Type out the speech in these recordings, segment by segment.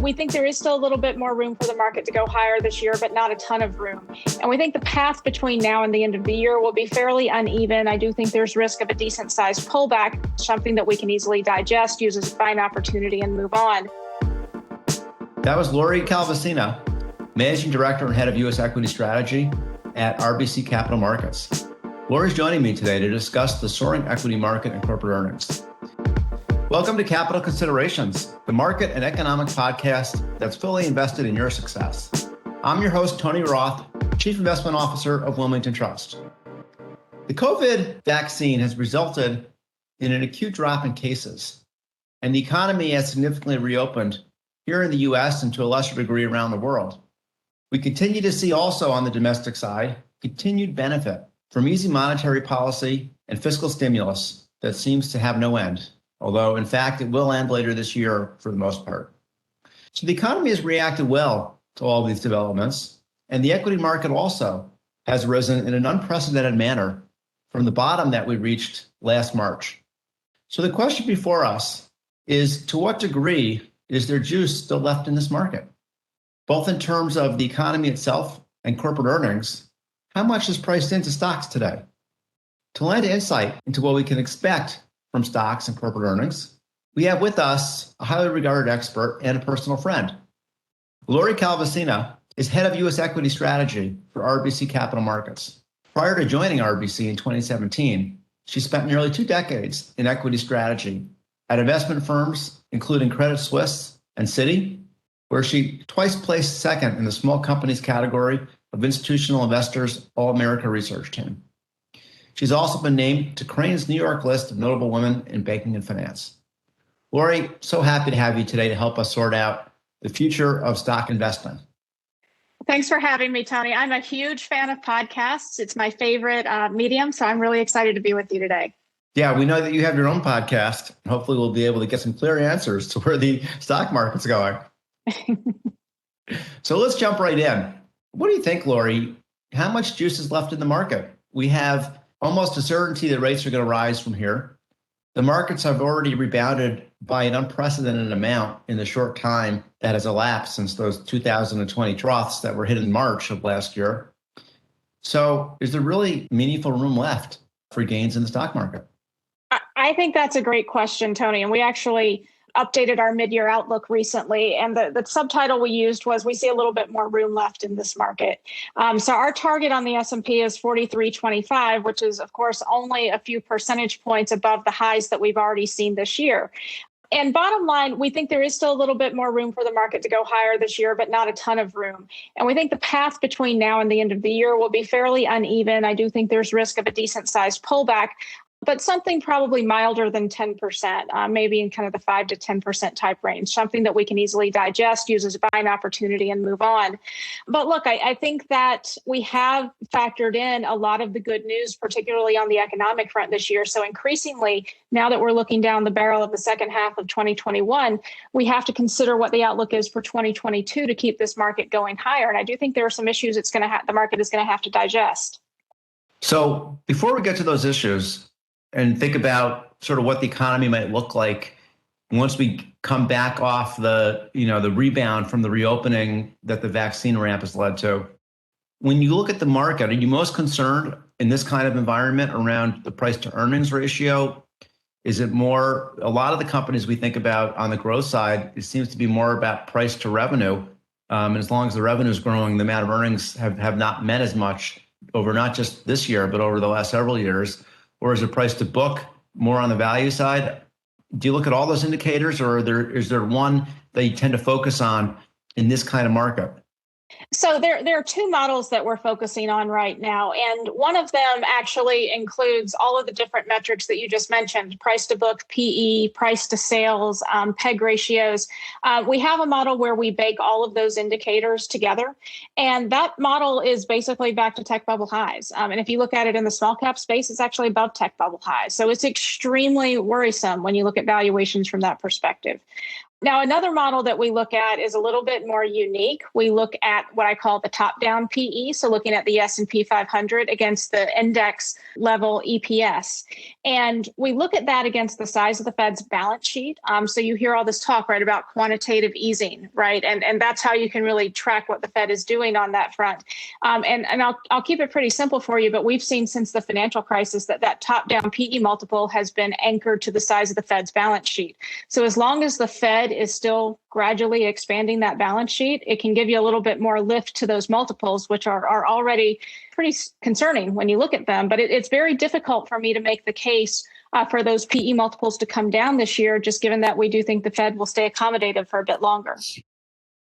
we think there is still a little bit more room for the market to go higher this year, but not a ton of room. And we think the path between now and the end of the year will be fairly uneven. I do think there's risk of a decent sized pullback, something that we can easily digest, use as a buying opportunity, and move on. That was Lori Calvasina, Managing Director and Head of U.S. Equity Strategy at RBC Capital Markets. Lori's joining me today to discuss the soaring equity market and corporate earnings. Welcome to Capital Considerations, the market and economic podcast that's fully invested in your success. I'm your host, Tony Roth, Chief Investment Officer of Wilmington Trust. The COVID vaccine has resulted in an acute drop in cases, and the economy has significantly reopened here in the U.S. and to a lesser degree around the world. We continue to see also on the domestic side continued benefit from easy monetary policy and fiscal stimulus that seems to have no end, although in fact it will end later this year for the most part. So the economy has reacted well to all these developments, and the equity market also has risen in an unprecedented manner from the bottom that we reached last March. So the question before us is, to what degree is there juice still left in this market? Both in terms of the economy itself and corporate earnings, how much is priced into stocks today? To lend insight into what we can expect from stocks and corporate earnings, we have with us a highly regarded expert and a personal friend. Lori Calvasina is Head of U.S. Equity Strategy for RBC Capital Markets. Prior to joining RBC in 2017, she spent nearly 2 decades in equity strategy at investment firms, including Credit Suisse and Citi, where she twice placed second in the small companies category of Institutional Investors All-America Research Team. She's also been named to Crain's New York list of notable women in banking and finance. Lori, so happy to have you today to help us sort out the future of stock investing. Thanks for having me, Tony. I'm a huge fan of podcasts. It's my favorite medium, so I'm really excited to be with you today. Yeah, we know that you have your own podcast. Hopefully we'll be able to get some clear answers to where the stock market's going. So let's jump right in. What do you think, Lori? How much juice is left in the market? We have almost a certainty that rates are going to rise from here. The markets have already rebounded by an unprecedented amount in the short time that has elapsed since those 2020 troughs that were hit in March of last year. So is there really meaningful room left for gains in the stock market? I think that's a great question, Tony. And we actually updated our mid-year outlook recently. And the subtitle we used was, we see a little bit more room left in this market. So our target on the S&P is 43.25, which is, of course, only a few percentage points above the highs that we've already seen this year. And bottom line, we think there is still a little bit more room for the market to go higher this year, but not a ton of room. And we think the path between now and the end of the year will be fairly uneven. I do think there's risk of a decent sized pullback, but something probably milder than 10%, maybe in kind of the 5 to 10% type range, something that we can easily digest, use as a buying opportunity, and move on. But look, I think that we have factored in a lot of the good news, particularly on the economic front this year. So increasingly, now that we're looking down the barrel of the second half of 2021, we have to consider what the outlook is for 2022 to keep this market going higher. And I do think there are some issues the market is going to have to digest. So before we get to those issues, and think about sort of what the economy might look like once we come back off the rebound from the reopening that the vaccine ramp has led to. When you look at the market, are you most concerned in this kind of environment around the price to earnings ratio? Is it more, a lot of the companies we think about on the growth side, it seems to be more about price to revenue. And as long as the revenue is growing, the amount of earnings have not meant as much over not just this year, but over the last several years. Or is it price to book more on the value side? Do you look at all those indicators, or is there one that you tend to focus on in this kind of market? So there are 2 models that we're focusing on right now. And one of them actually includes all of the different metrics that you just mentioned: price to book, PE, price to sales, PEG ratios. We have a model where we bake all of those indicators together. And that model is basically back to tech bubble highs. And if you look at it in the small cap space, it's actually above tech bubble highs. So it's extremely worrisome when you look at valuations from that perspective. Now, another model that we look at is a little bit more unique. We look at what I call the top-down PE, so looking at the S&P 500 against the index level EPS. And we look at that against the size of the Fed's balance sheet. So you hear all this talk, right, about quantitative easing, right? And that's how you can really track what the Fed is doing on that front. And I'll keep it pretty simple for you, but we've seen since the financial crisis that top-down PE multiple has been anchored to the size of the Fed's balance sheet. So as long as the Fed is still gradually expanding that balance sheet, it can give you a little bit more lift to those multiples, which are already pretty concerning when you look at them. But it's very difficult for me to make the case for those PE multiples to come down this year, just given that we do think the Fed will stay accommodative for a bit longer.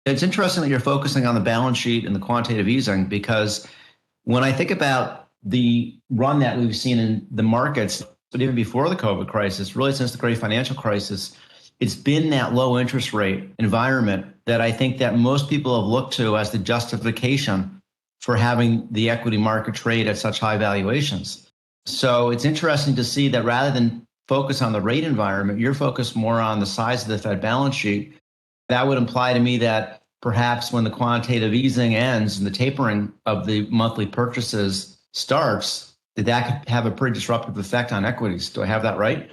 It's interesting that you're focusing on the balance sheet and the quantitative easing, because when I think about the run that we've seen in the markets, but even before the COVID crisis, really since the great financial crisis, it's been that low interest rate environment that I think that most people have looked to as the justification for having the equity market trade at such high valuations. So it's interesting to see that rather than focus on the rate environment, you're focused more on the size of the Fed balance sheet. That would imply to me that perhaps when the quantitative easing ends and the tapering of the monthly purchases starts, that could have a pretty disruptive effect on equities. Do I have that right?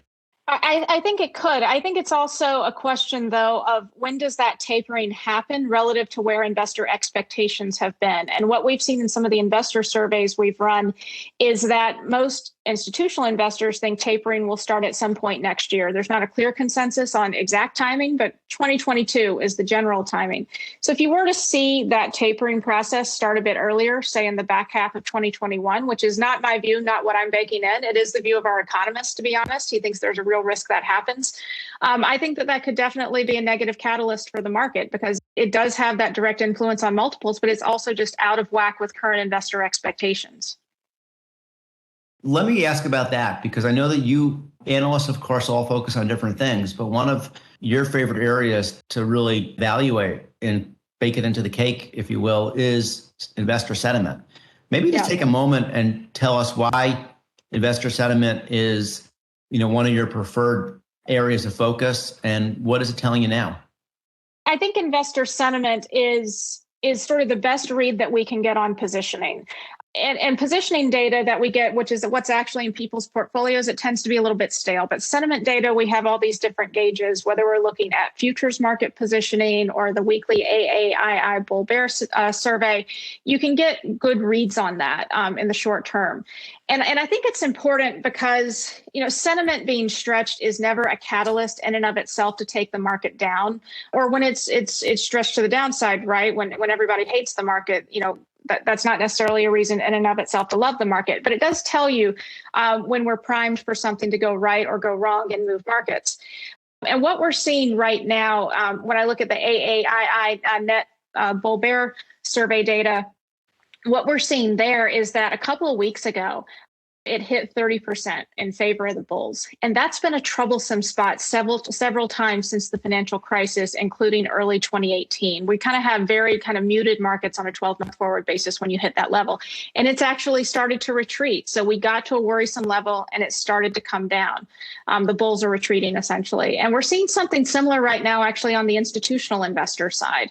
I think it could. I think it's also a question, though, of when does that tapering happen relative to where investor expectations have been. And what we've seen in some of the investor surveys we've run is that most institutional investors think tapering will start at some point next year. There's not a clear consensus on exact timing, but 2022 is the general timing. So if you were to see that tapering process start a bit earlier, say in the back half of 2021, which is not my view, not what I'm baking in, it is the view of our economist, to be honest. He thinks there's a real risk that happens. I think that could definitely be a negative catalyst for the market because it does have that direct influence on multiples, but it's also just out of whack with current investor expectations. Let me ask about that, because I know that you analysts, of course, all focus on different things, but one of your favorite areas to really evaluate and bake it into the cake, if you will, is investor sentiment. Maybe just take a moment and tell us why investor sentiment is, one of your preferred areas of focus, and what is it telling you now? I think investor sentiment is sort of the best read that we can get on positioning. And positioning data that we get, which is what's actually in people's portfolios, it tends to be a little bit stale. But sentiment data, we have all these different gauges, whether we're looking at futures market positioning or the weekly AAII Bull Bear survey, you can get good reads on that in the short term. And I think it's important because, sentiment being stretched is never a catalyst in and of itself to take the market down, or when it's stretched to the downside, right? When everybody hates the market, that's not necessarily a reason in and of itself to love the market, but it does tell you when we're primed for something to go right or go wrong and move markets. And what we're seeing right now, when I look at the AAII net Bull Bear survey data, what we're seeing there is that a couple of weeks ago, it hit 30% in favor of the bulls. And that's been a troublesome spot several times since the financial crisis, including early 2018. We kind of have very kind of muted markets on a 12-month forward basis when you hit that level. And it's actually started to retreat. So we got to a worrisome level and it started to come down. The bulls are retreating essentially. And we're seeing something similar right now, actually, on the institutional investor side.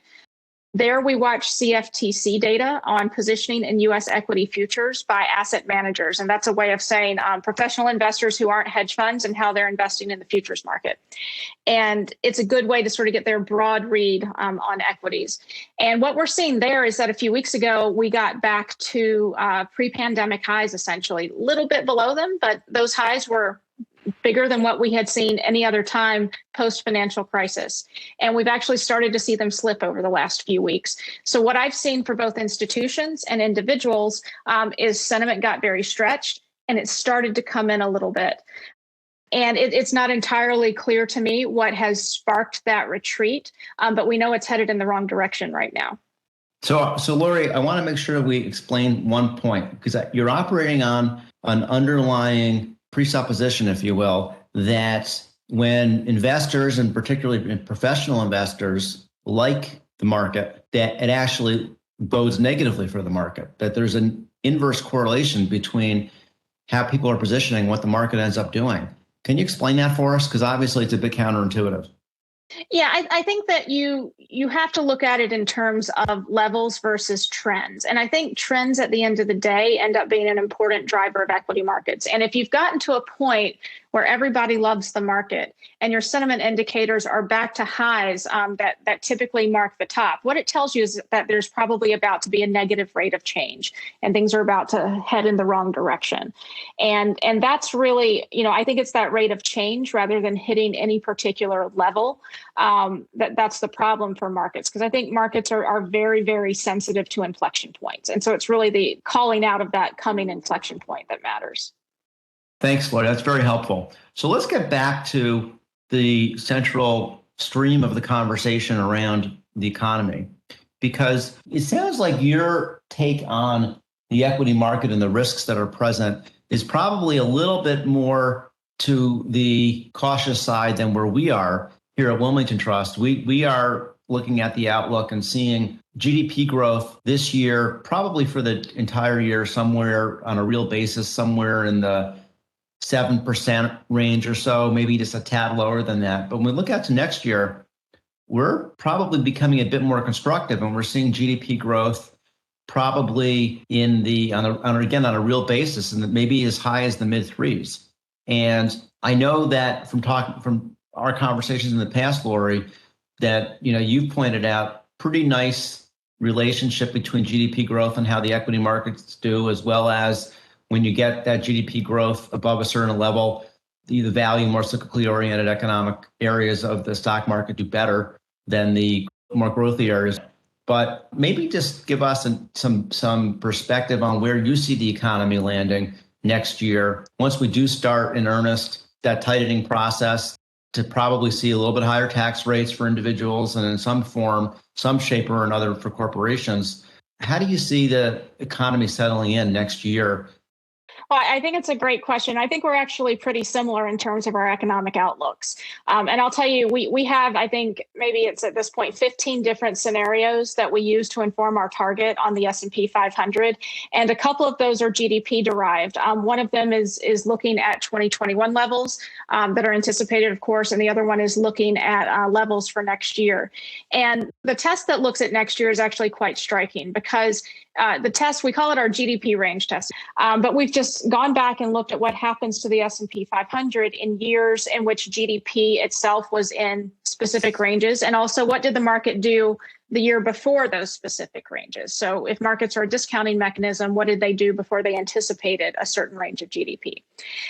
There we watch CFTC data on positioning in U.S. equity futures by asset managers. And that's a way of saying professional investors who aren't hedge funds and how they're investing in the futures market. And it's a good way to sort of get their broad read on equities. And what we're seeing there is that a few weeks ago, we got back to pre-pandemic highs, essentially, a little bit below them, but those highs were bigger than what we had seen any other time post-financial crisis. And we've actually started to see them slip over the last few weeks. So what I've seen for both institutions and individuals is sentiment got very stretched and it started to come in a little bit. And it's not entirely clear to me what has sparked that retreat, but we know it's headed in the wrong direction right now. So Lori, I want to make sure we explain one point, because you're operating on an underlying presupposition, if you will, that when investors, and particularly professional investors, like the market, that it actually bodes negatively for the market, that there's an inverse correlation between how people are positioning, what the market ends up doing. Can you explain that for us? Because obviously it's a bit counterintuitive. Yeah, I think that you have to look at it in terms of levels versus trends. And I think trends at the end of the day end up being an important driver of equity markets. And if you've gotten to a point where everybody loves the market and your sentiment indicators are back to highs that typically mark the top, what it tells you is that there's probably about to be a negative rate of change and things are about to head in the wrong direction. And that's really, I think it's that rate of change rather than hitting any particular level. That's the problem for markets, because I think markets are very, very sensitive to inflection points. And so it's really the calling out of that coming inflection point that matters. Thanks, Lori. That's very helpful. So let's get back to the central stream of the conversation around the economy, because it sounds like your take on the equity market and the risks that are present is probably a little bit more to the cautious side than where we are here at Wilmington Trust. We are looking at the outlook and seeing GDP growth this year, probably for the entire year, somewhere on a real basis, somewhere in the 7% range or so, maybe just a tad lower than that. But when we look out to next year, we're probably becoming a bit more constructive, and we're seeing GDP growth probably on a real basis, and maybe as high as the mid threes. And I know that from our conversations in the past, Lori, that you've pointed out pretty nice relationship between GDP growth and how the equity markets do, as well as when you get that GDP growth above a certain level, the value more cyclically oriented economic areas of the stock market do better than the more growthy areas. But maybe just give us some perspective on where you see the economy landing next year, once we do start in earnest that tightening process, to probably see a little bit higher tax rates for individuals and in some form, some shape or another for corporations. How do you see the economy settling in next year? Well, I think it's a great question. I think we're actually pretty similar in terms of our economic outlooks. And I'll tell you, we have, I think maybe it's at this point, 15 different scenarios that we use to inform our target on the S&P 500. And a couple of those are GDP derived. One of them is looking at 2021 levels that are anticipated, of course, and the other one is looking at levels for next year. And the test that looks at next year is actually quite striking, because the test, we call it our GDP range test, but we've just gone back and looked at what happens to the S&P 500 in years in which GDP itself was in specific ranges, and also what did the market do the year before those specific ranges. So if markets are a discounting mechanism, what did they do before they anticipated a certain range of GDP?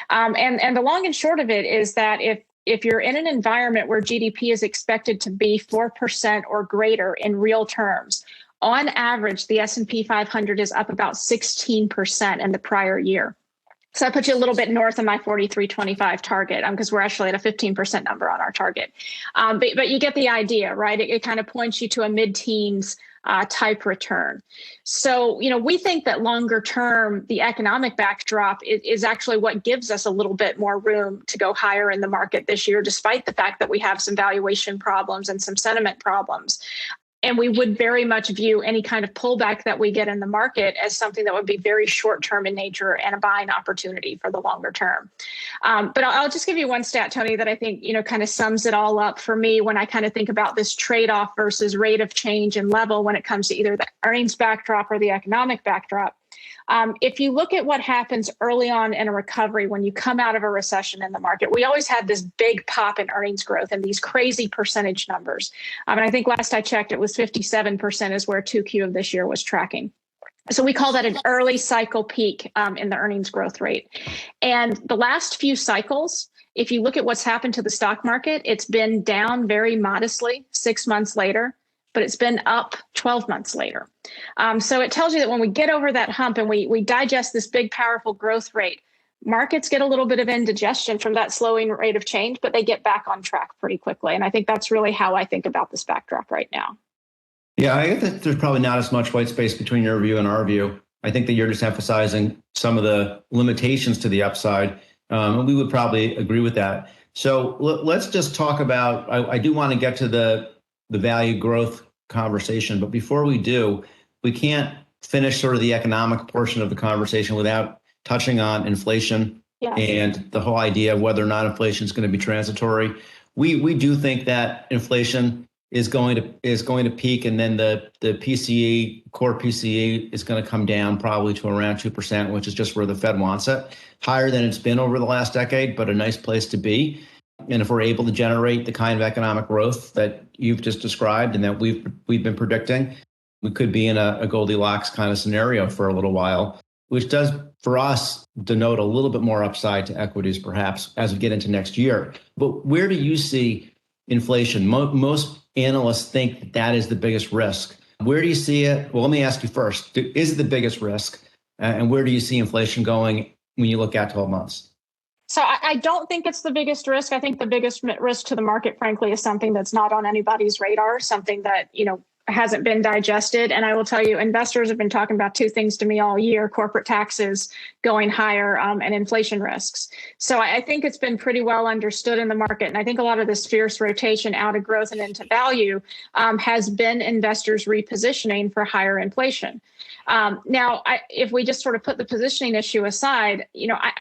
And the long and short of it is that if you're in an environment where GDP is expected to be 4% or greater in real terms, on average, the S&P 500 is up about 16% in the prior year. So that puts you a little bit north of my 43.25 target, because we're actually at a 15% number on our target. But you get the idea, right? It kind of points you to a mid-teens type return. So, we think that longer term, the economic backdrop is actually what gives us a little bit more room to go higher in the market this year, despite the fact that we have some valuation problems and some sentiment problems. And we would very much view any kind of pullback that we get in the market as something that would be very short term in nature and a buying opportunity for the longer term. But I'll just give you one stat, Tony, that I think, kind of sums it all up for me when I kind of think about this trade-off versus rate of change and level when it comes to either the earnings backdrop or the economic backdrop. If you look at what happens early on in a recovery, when you come out of a recession in the market, we always have this big pop in earnings growth and these crazy percentage numbers. And I think last I checked, it was 57% is where 2Q of this year was tracking. So we call that an early cycle peak in the earnings growth rate. And the last few cycles, if you look at what's happened to the stock market, it's been down very modestly 6 months later, but it's been up 12 months later. So it tells you that when we get over that hump and we digest this big, powerful growth rate, markets get a little bit of indigestion from that slowing rate of change, but they get back on track pretty quickly. And I think that's really how I think about this backdrop right now. Yeah, I think that there's probably not as much white space between your view and our view. I think that you're just emphasizing some of the limitations to the upside. And we would probably agree with that. So let's just talk about, I do want to get to the value growth conversation, but before we do, we can't finish sort of the economic portion of the conversation without touching on inflation and the whole idea of whether or not inflation is going to be transitory. We do think that inflation is going to peak, and then the PCE, core PCE, is going to come down probably to around 2%, which is just where the Fed wants it. Higher than it's been over the last decade, but a nice place to be. And if we're able to generate the kind of economic growth that you've just described and that we've been predicting, we could be in a Goldilocks kind of scenario for a little while, which does, for us, denote a little bit more upside to equities, perhaps, as we get into next year. But where do you see inflation? Most analysts think that is the biggest risk. Where do you see it? Well, let me ask you first, is it the biggest risk? And where do you see inflation going when you look at 12 months? So I don't think it's the biggest risk. I think the biggest risk to the market, frankly, is something that's not on anybody's radar, something that, hasn't been digested. And I will tell you, investors have been talking about two things to me all year: corporate taxes going higher and inflation risks. So I think it's been pretty well understood in the market. And I think a lot of this fierce rotation out of growth and into value has been investors repositioning for higher inflation. Now, if we just sort of put the positioning issue aside,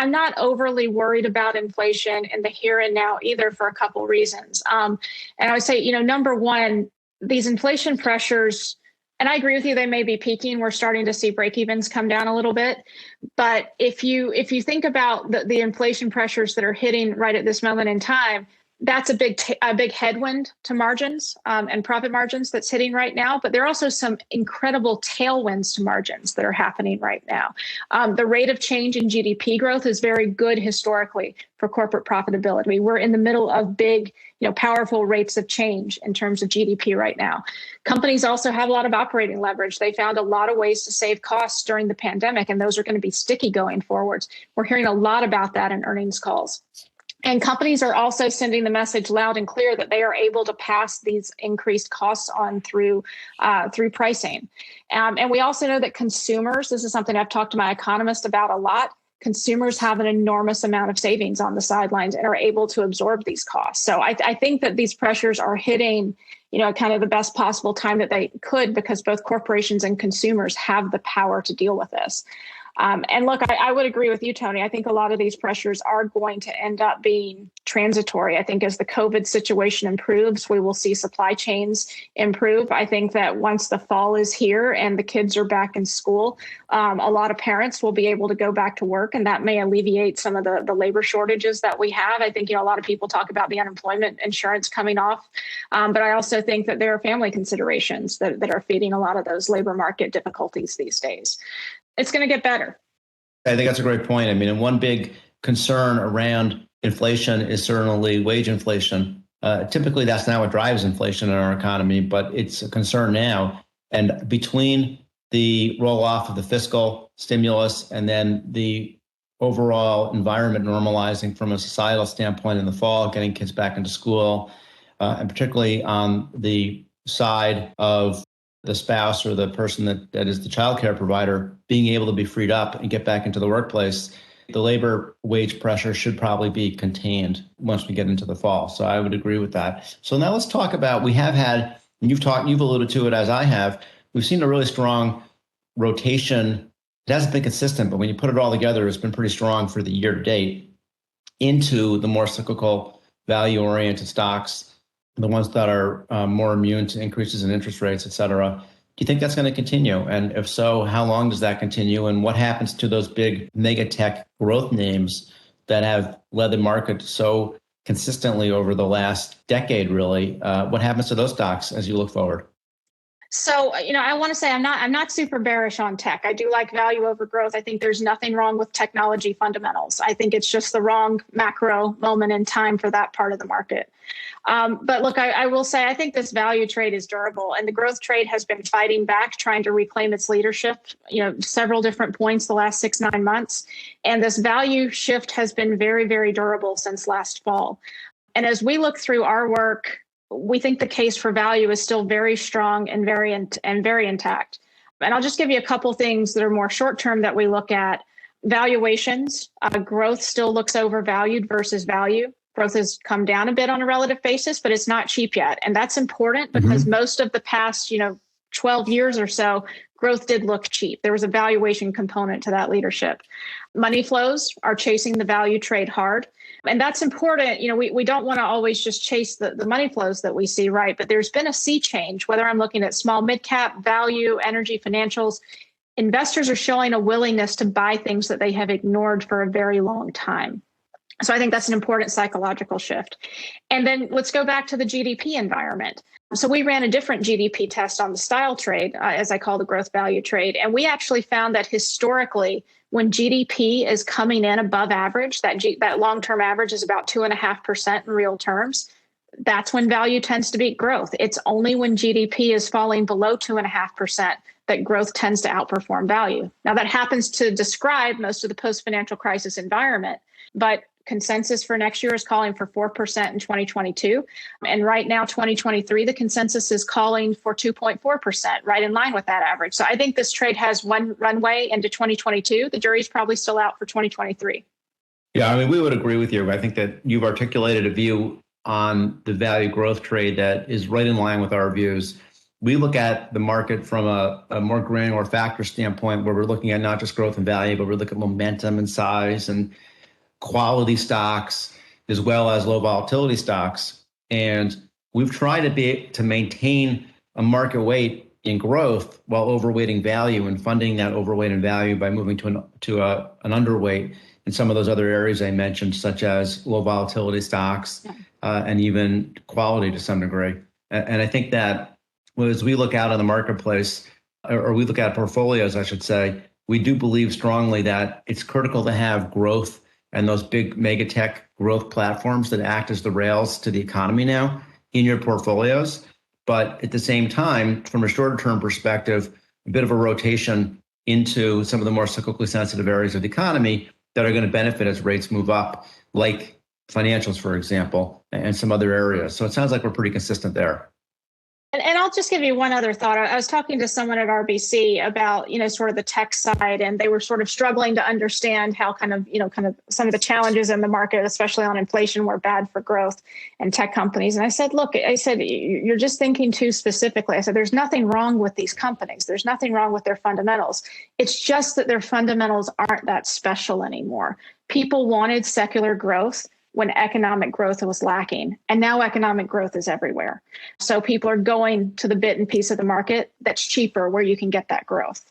I'm not overly worried about inflation in the here and now either, for a couple reasons. And I would say, number one, these inflation pressures, and I agree with you, they may be peaking. We're starting to see break-evens come down a little bit. But if you think about the inflation pressures that are hitting right at this moment in time, that's a big headwind to margins and profit margins that's hitting right now. But there are also some incredible tailwinds to margins that are happening right now. The rate of change in GDP growth is very good historically for corporate profitability. We're in the middle of big, powerful rates of change in terms of GDP right now. Companies also have a lot of operating leverage. They found a lot of ways to save costs during the pandemic, and those are going to be sticky going forwards. We're hearing a lot about that in earnings calls. And companies are also sending the message loud and clear that they are able to pass these increased costs on through pricing. And we also know that consumers, this is something I've talked to my economist about a lot, consumers have an enormous amount of savings on the sidelines and are able to absorb these costs. So I think that these pressures are hitting, kind of the best possible time that they could, because both corporations and consumers have the power to deal with this. And look, I would agree with you, Tony. I think a lot of these pressures are going to end up being transitory. I think as the COVID situation improves, we will see supply chains improve. I think that once the fall is here and the kids are back in school, a lot of parents will be able to go back to work, and that may alleviate some of the labor shortages that we have. I think, a lot of people talk about the unemployment insurance coming off, but I also think that there are family considerations that are feeding a lot of those labor market difficulties these days. It's going to get better. I think that's a great point. I mean, and one big concern around inflation is certainly wage inflation. Typically, that's not what drives inflation in our economy, but it's a concern now. And between the roll off of the fiscal stimulus and then the overall environment normalizing from a societal standpoint in the fall, getting kids back into school, and particularly on the side of the spouse or the person that is the childcare provider being able to be freed up and get back into the workplace, the labor wage pressure should probably be contained once we get into the fall. So I would agree with that. So now let's talk about, we have had, and you've alluded to it as I have, we've seen a really strong rotation. It hasn't been consistent, but when you put it all together, it's been pretty strong for the year to date into the more cyclical value-oriented stocks, the ones that are more immune to increases in interest rates, et cetera. Do you think that's going to continue? And if so, how long does that continue? And what happens to those big mega tech growth names that have led the market so consistently over the last decade, really? What happens to those stocks as you look forward? So, I want to say I'm not super bearish on tech. I do like value over growth. I think there's nothing wrong with technology fundamentals. I think it's just the wrong macro moment in time for that part of the market. But look, I will say I think this value trade is durable, and the growth trade has been fighting back, trying to reclaim its leadership, several different points the last 6-9 months. And this value shift has been very, very durable since last fall. And as we look through our work, we think the case for value is still very strong and very intact. And I'll just give you a couple things that are more short term that we look at. Valuations, growth still looks overvalued versus value. Growth has come down a bit on a relative basis, but it's not cheap yet. And that's important because most of the past, 12 years or so, growth did look cheap. There was a valuation component to that leadership. Money flows are chasing the value trade hard. And that's important. We don't want to always just chase the money flows that we see, right? But there's been a sea change, whether I'm looking at small, mid-cap, value, energy, financials. Investors are showing a willingness to buy things that they have ignored for a very long time. So I think that's an important psychological shift. And then let's go back to the GDP environment. So we ran a different GDP test on the style trade, as I call the growth value trade. And we actually found that historically, when GDP is coming in above average, that long-term average is about 2.5% in real terms, that's when value tends to beat growth. It's only when GDP is falling below 2.5% that growth tends to outperform value. Now, that happens to describe most of the post-financial crisis environment, but consensus for next year is calling for 4% in 2022. And right now, 2023, the consensus is calling for 2.4%, right in line with that average. So I think this trade has one runway into 2022. The jury's probably still out for 2023. Yeah, I mean, we would agree with you. I think that you've articulated a view on the value growth trade that is right in line with our views. We look at the market from a more granular factor standpoint, where we're looking at not just growth and value, but we look at momentum and size and quality stocks, as well as low volatility stocks. And we've tried to maintain a market weight in growth while overweighting value and funding that overweight in value by moving to an underweight in some of those other areas I mentioned, such as low volatility stocks and even quality to some degree. And I think that as we look out in the marketplace, or we look at portfolios, I should say, we do believe strongly that it's critical to have growth and those big mega tech growth platforms that act as the rails to the economy now in your portfolios. But at the same time, from a shorter term perspective, a bit of a rotation into some of the more cyclically sensitive areas of the economy that are going to benefit as rates move up, like financials, for example, and some other areas. So it sounds like we're pretty consistent there. And I'll just give you one other thought. I was talking to someone at RBC about, sort of the tech side, and they were sort of struggling to understand how kind of some of the challenges in the market, especially on inflation, were bad for growth and tech companies. And I said, look, you're just thinking too specifically. I said, there's nothing wrong with these companies. There's nothing wrong with their fundamentals. It's just that their fundamentals aren't that special anymore. People wanted secular growth when economic growth was lacking. And now economic growth is everywhere. So people are going to the bit and piece of the market that's cheaper, where you can get that growth.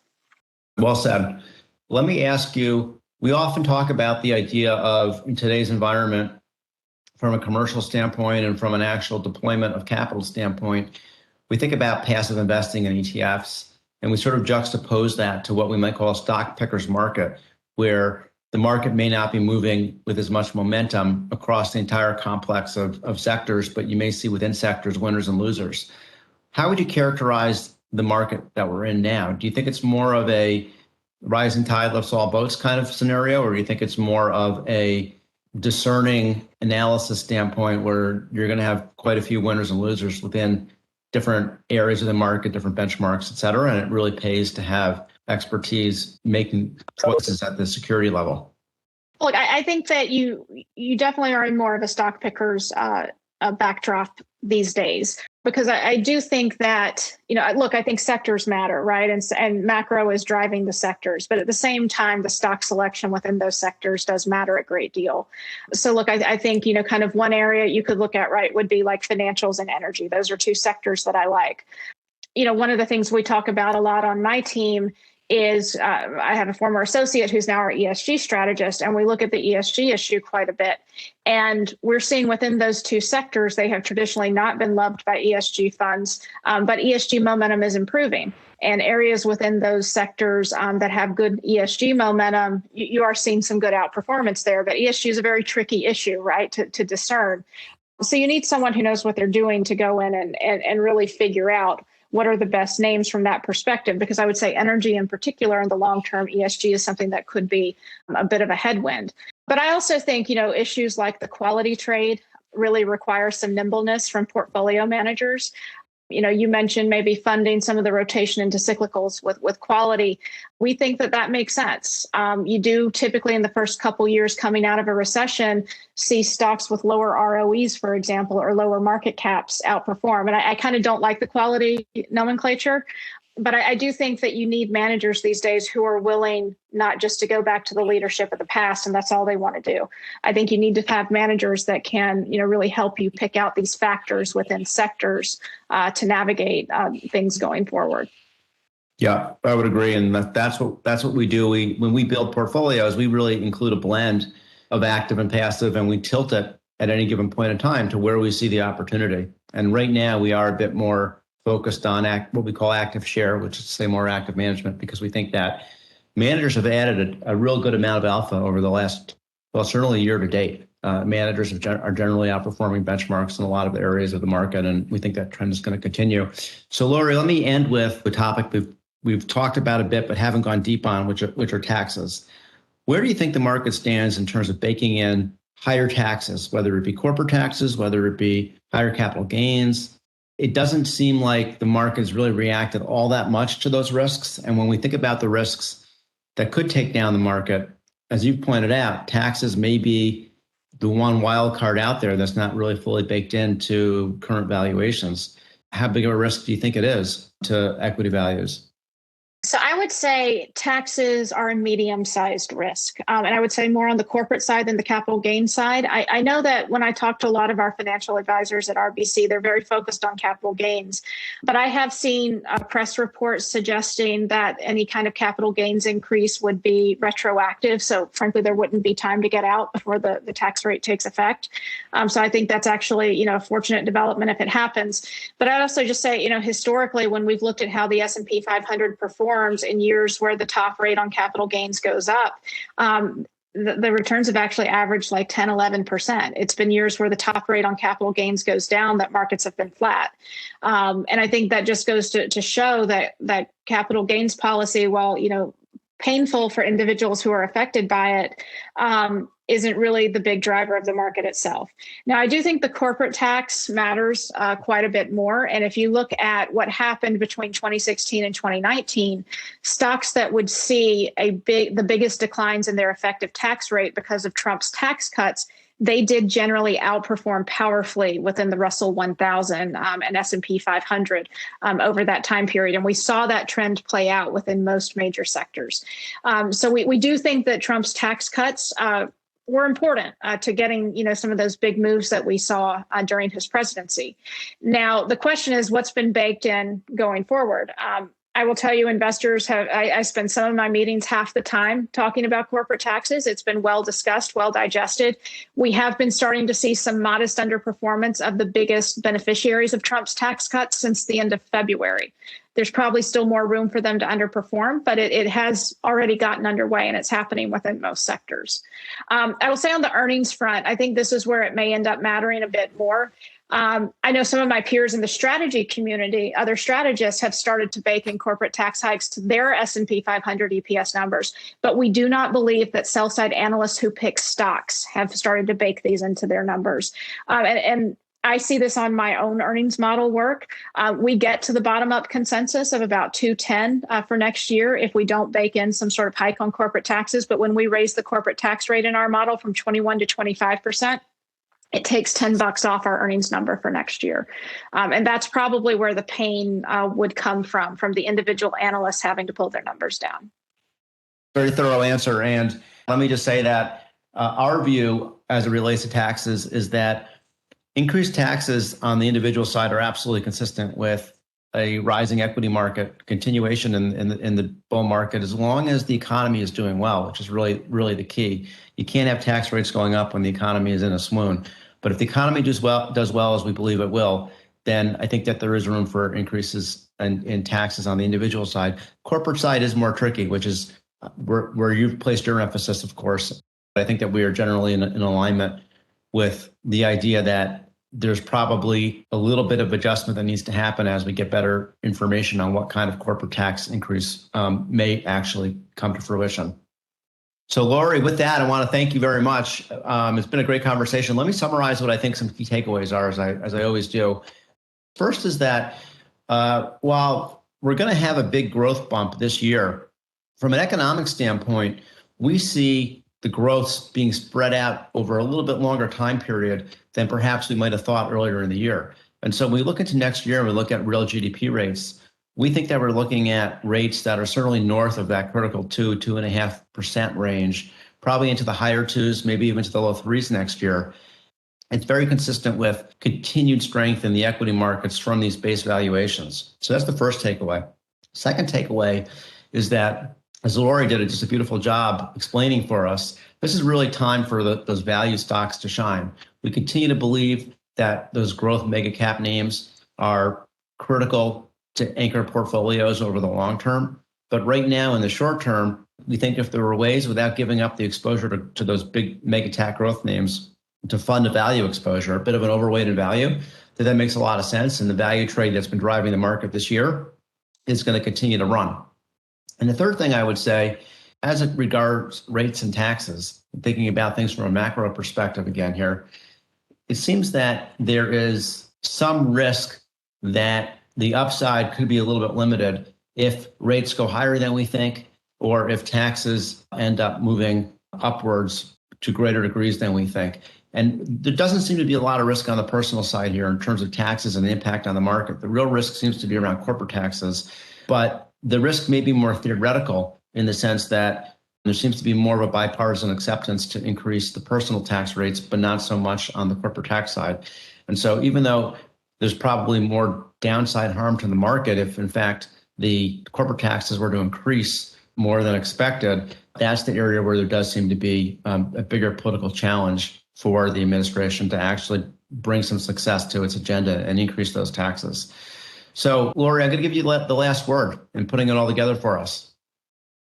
Well said. Let me ask you, we often talk about the idea of, in today's environment, from a commercial standpoint and from an actual deployment of capital standpoint, we think about passive investing in ETFs, and we sort of juxtapose that to what we might call a stock picker's market, where the market may not be moving with as much momentum across the entire complex of sectors, but you may see within sectors winners and losers. How would you characterize the market that we're in now? Do you think it's more of a rising tide lifts all boats kind of scenario, or do you think it's more of a discerning analysis standpoint where you're going to have quite a few winners and losers within different areas of the market, different benchmarks, et cetera, and it really pays to have expertise making choices at the security level? Look, I think that you definitely are in more of a stock picker's backdrop these days, because I do think that, I think sectors matter, right? And macro is driving the sectors, but at the same time, the stock selection within those sectors does matter a great deal. So look, I think, kind of one area you could look at, right, would be like financials and energy. Those are two sectors that I like. One of the things we talk about a lot on my team is I have a former associate who's now our ESG strategist, and we look at the ESG issue quite a bit. And we're seeing within those two sectors, they have traditionally not been loved by ESG funds, but ESG momentum is improving. And areas within those sectors that have good ESG momentum, you are seeing some good outperformance there. But ESG is a very tricky issue, right, to discern. So you need someone who knows what they're doing to go in and really figure out what are the best names from that perspective, because I would say energy in particular in the long-term ESG is something that could be a bit of a headwind. But I also think, issues like the quality trade really require some nimbleness from portfolio managers. You mentioned maybe funding some of the rotation into cyclicals with quality. We think that makes sense. You do typically in the first couple years coming out of a recession see stocks with lower ROEs, for example, or lower market caps outperform. And I kind of don't like the quality nomenclature, But I do think that you need managers these days who are willing not just to go back to the leadership of the past and that's all they want to do. I think you need to have managers that can, really help you pick out these factors within sectors to navigate things going forward. Yeah, I would agree, and that's what we do. When we build portfolios, we really include a blend of active and passive, and we tilt it at any given point in time to where we see the opportunity. And right now, we are a bit more focused on what we call active share, which is to say more active management, because we think that managers have added a real good amount of alpha over the last, certainly year to date. Managers are generally outperforming benchmarks in a lot of areas of the market, and we think that trend is going to continue. So, Lori, let me end with the topic we've talked about a bit, but haven't gone deep on, which are taxes. Where do you think the market stands in terms of baking in higher taxes, whether it be corporate taxes, whether it be higher capital gains? It doesn't seem like the market's really reacted all that much to those risks. And when we think about the risks that could take down the market, as you pointed out, taxes may be the one wild card out there that's not really fully baked into current valuations. How big of a risk do you think it is to equity values? So I would say taxes are a medium-sized risk. And I would say more on the corporate side than the capital gain side. I know that when I talk to a lot of our financial advisors at RBC, they're very focused on capital gains. But I have seen press reports suggesting that any kind of capital gains increase would be retroactive. So frankly, there wouldn't be time to get out before the tax rate takes effect. So I think that's actually, a fortunate development if it happens. But I'd also just say, historically, when we've looked at how the S&P 500 performs in years where the top rate on capital gains goes up, the returns have actually averaged like 10, 11%. It's been years where the top rate on capital gains goes down that markets have been flat. And I think that just goes to show that capital gains policy, while, painful for individuals who are affected by it, isn't really the big driver of the market itself. Now, I do think the corporate tax matters quite a bit more. And if you look at what happened between 2016 and 2019, stocks that would see the biggest declines in their effective tax rate because of Trump's tax cuts, they did generally outperform powerfully within the Russell 1000 and S&P 500 over that time period. And we saw that trend play out within most major sectors. So we do think that Trump's tax cuts were important to getting, some of those big moves that we saw during his presidency. Now, the question is, what's been baked in going forward? I will tell you, investors I spend some of my meetings half the time talking about corporate taxes. It's been well discussed, well digested. We have been starting to see some modest underperformance of the biggest beneficiaries of Trump's tax cuts since the end of February. There's probably still more room for them to underperform, but it has already gotten underway and it's happening within most sectors. I will say on the earnings front, I think this is where it may end up mattering a bit more. I know some of my peers in the strategy community, other strategists, have started to bake in corporate tax hikes to their S&P 500 EPS numbers, but we do not believe that sell-side analysts who pick stocks have started to bake these into their numbers. And I see this on my own earnings model work. We get to the bottom-up consensus of about 210 for next year if we don't bake in some sort of hike on corporate taxes. But when we raise the corporate tax rate in our model from 21 to 25%, it takes $10 off our earnings number for next year. And that's probably where the pain would come from the individual analysts having to pull their numbers down. Very thorough answer. And let me just say that our view as it relates to taxes is that increased taxes on the individual side are absolutely consistent with a rising equity market, continuation in the bull market, as long as the economy is doing well, which is really, really the key. You can't have tax rates going up when the economy is in a swoon. But if the economy does well as we believe it will, then I think that there is room for increases in taxes on the individual side. Corporate side is more tricky, which is where you've placed your emphasis, of course. But I think that we are generally in alignment with the idea that there's probably a little bit of adjustment that needs to happen as we get better information on what kind of corporate tax increase may actually come to fruition. So, Lori, with that, I want to thank you very much. It's been a great conversation. Let me summarize what I think some key takeaways are, as I always do. First is that while we're going to have a big growth bump this year, from an economic standpoint, we see the growth being spread out over a little bit longer time period than perhaps we might have thought earlier in the year. And so when we look into next year and we look at real GDP rates, we think that we're looking at rates that are certainly north of that critical 2.5% range, probably into the higher twos, maybe even to the low threes next year. It's very consistent with continued strength in the equity markets from these base valuations. So that's the first takeaway. Second takeaway is that, as Lori did just a beautiful job explaining for us, this is really time for those value stocks to shine. We continue to believe that those growth mega cap names are critical to anchor portfolios over the long term. But right now, in the short term, we think if there were ways without giving up the exposure to those big mega cap growth names to fund a value exposure, a bit of an overweight in value, that makes a lot of sense. And the value trade that's been driving the market this year is going to continue to run. And the third thing I would say, as it regards rates and taxes, thinking about things from a macro perspective again here, it seems that there is some risk that the upside could be a little bit limited if rates go higher than we think, or if taxes end up moving upwards to greater degrees than we think. And there doesn't seem to be a lot of risk on the personal side here in terms of taxes and the impact on the market. The real risk seems to be around corporate taxes, but the risk may be more theoretical in the sense that there seems to be more of a bipartisan acceptance to increase the personal tax rates, but not so much on the corporate tax side. And so even though there's probably more downside harm to the market if, in fact, the corporate taxes were to increase more than expected, that's the area where there does seem to be a bigger political challenge for the administration to actually bring some success to its agenda and increase those taxes. So, Lori, I'm going to give you the last word in putting it all together for us.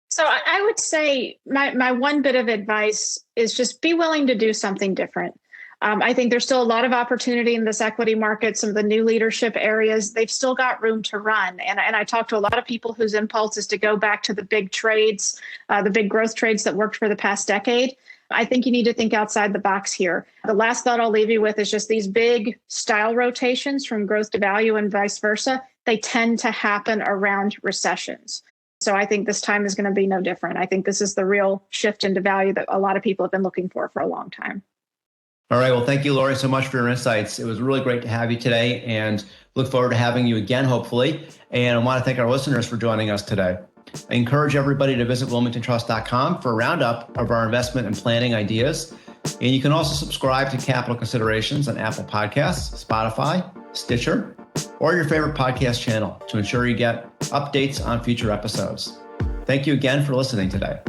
So I would say my one bit of advice is just be willing to do something different. I think there's still a lot of opportunity in this equity market. Some of the new leadership areas, they've still got room to run. And I talk to a lot of people whose impulse is to go back to the big trades, the big growth trades that worked for the past decade. I think you need to think outside the box here. The last thought I'll leave you with is just these big style rotations from growth to value and vice versa. They tend to happen around recessions. So I think this time is going to be no different. I think this is the real shift into value that a lot of people have been looking for a long time. All right. Well, thank you, Lori, so much for your insights. It was really great to have you today and look forward to having you again, hopefully. And I want to thank our listeners for joining us today. I encourage everybody to visit wilmingtontrust.com for a roundup of our investment and planning ideas. And you can also subscribe to Capital Considerations on Apple Podcasts, Spotify, Stitcher, or your favorite podcast channel to ensure you get updates on future episodes. Thank you again for listening today.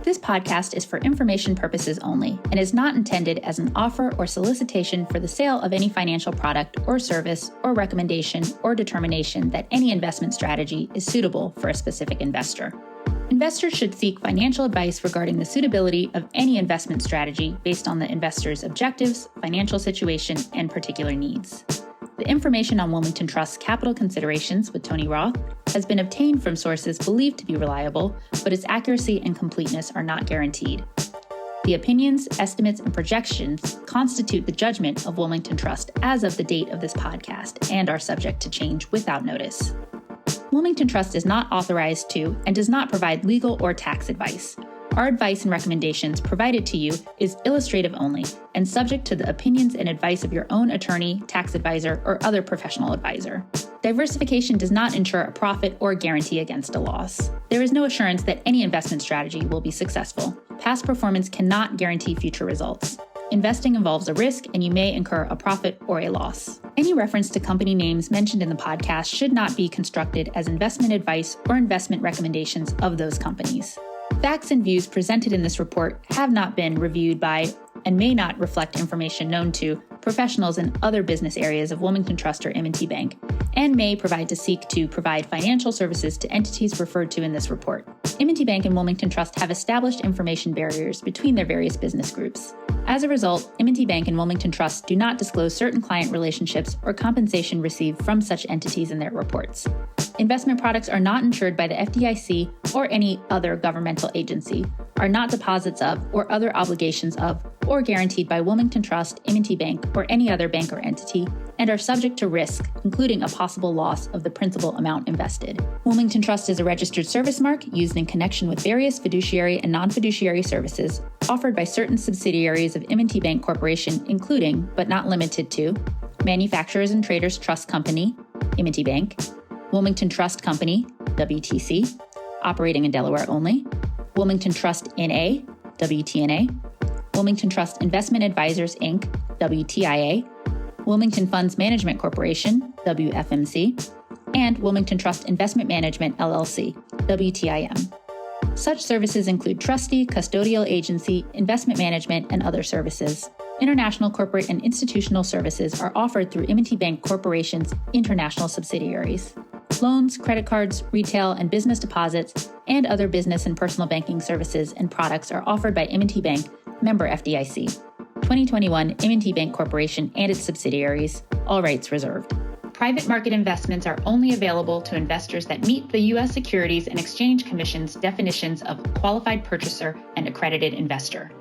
This podcast is for information purposes only and is not intended as an offer or solicitation for the sale of any financial product or service or recommendation or determination that any investment strategy is suitable for a specific investor. Investors should seek financial advice regarding the suitability of any investment strategy based on the investor's objectives, financial situation, and particular needs. The information on Wilmington Trust's Capital Considerations with Tony Roth has been obtained from sources believed to be reliable, but its accuracy and completeness are not guaranteed. The opinions, estimates, and projections constitute the judgment of Wilmington Trust as of the date of this podcast and are subject to change without notice. Wilmington Trust is not authorized to and does not provide legal or tax advice. Our advice and recommendations provided to you is illustrative only and subject to the opinions and advice of your own attorney, tax advisor, or other professional advisor. Diversification does not ensure a profit or guarantee against a loss. There is no assurance that any investment strategy will be successful. Past performance cannot guarantee future results. Investing involves a risk, and you may incur a profit or a loss. Any reference to company names mentioned in the podcast should not be construed as investment advice or investment recommendations of those companies. Facts and views presented in this report have not been reviewed by and may not reflect information known to professionals in other business areas of Wilmington Trust or M&T Bank, and may seek to provide financial services to entities referred to in this report. M&T Bank and Wilmington Trust have established information barriers between their various business groups. As a result, M&T Bank and Wilmington Trust do not disclose certain client relationships or compensation received from such entities in their reports. Investment products are not insured by the FDIC or any other governmental agency, are not deposits of or other obligations of, or guaranteed by Wilmington Trust, M&T Bank, or any other bank or entity, and are subject to risk, including a possible loss of the principal amount invested. Wilmington Trust is a registered service mark used in connection with various fiduciary and non-fiduciary services offered by certain subsidiaries of M&T Bank Corporation, including, but not limited to, Manufacturers and Traders Trust Company, M&T Bank, Wilmington Trust Company, WTC, operating in Delaware only, Wilmington Trust N.A., WTNA, Wilmington Trust Investment Advisors, Inc., WTIA, Wilmington Funds Management Corporation, WFMC, and Wilmington Trust Investment Management, LLC, WTIM. Such services include trustee, custodial agency, investment management, and other services. International corporate and institutional services are offered through M&T Bank Corporation's international subsidiaries. Loans, credit cards, retail and business deposits, and other business and personal banking services and products are offered by M&T Bank, member FDIC. 2021 M&T Bank Corporation and its subsidiaries, all rights reserved. Private market investments are only available to investors that meet the U.S. Securities and Exchange Commission's definitions of qualified purchaser and accredited investor.